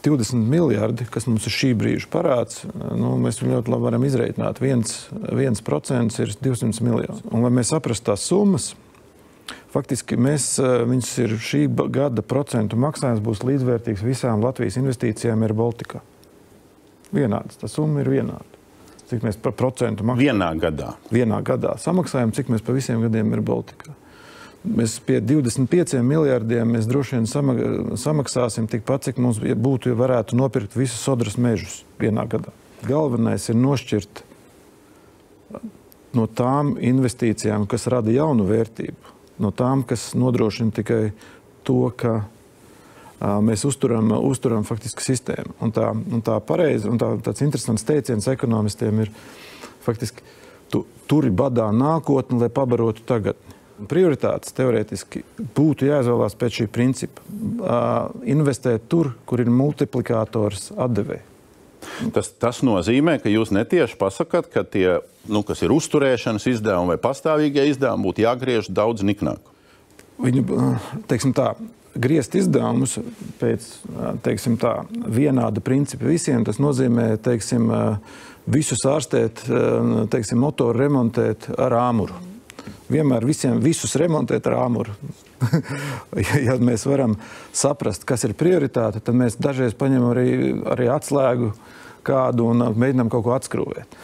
20 miljardi, kas mums ir šī brīža parāds, mēs ļoti labi varam izreikināt. 1% ir 200 miljoni. Un, lai mēs saprastu tās summas, faktiski viņas ir šī gada procentu maksājums būs līdzvērtīgs visām Latvijas investīcijām ir Baltikā. Vienāds, tā summa ir vienāda. Cik mēs par procentu maksājam? Vienā gadā samaksājam, cik mēs pa visiem gadiem ir Baltikā. Mēs pie 25 miljardiem mēs droši vien samaksāsim tikpat, cik mums būtu, ja varētu nopirkt visus Sodras mežus vienā gadā. Galvenais ir nošķirt no tām investīcijām, kas rada jaunu vērtību, no tām, kas nodrošina tikai to, ka mēs uzturam faktiski sistēmu. Un tā pareizi, un tāds interesants teiciens ekonomistiem ir faktiski turi badā nākotni, lai pabarotu tagadni. Prioritātes teorētiski būtu jāizvēlās pēc šī principa. Investēt tur, kur ir multiplikators atdevēji. Tas nozīmē, ka jūs netieši pasakāt, ka tie, kas ir uzturēšanas izdevumi vai pastāvīgie izdevumi, būtu jāgriež daudz niknāk. Viņu, teiksim tā, griezt izdevumus pēc, teiksim tā, vienāda principa visiem, tas nozīmē, teiksim, visus ārstēt, teiksim, motoru remontēt ar āmuru. Vienmēr visus remontēt ar āmuru. Ja mēs varam saprast, kas ir prioritāte, tad mēs dažreiz paņemam arī atslēgu kādu un mēģinām kaut ko atskrūvēt.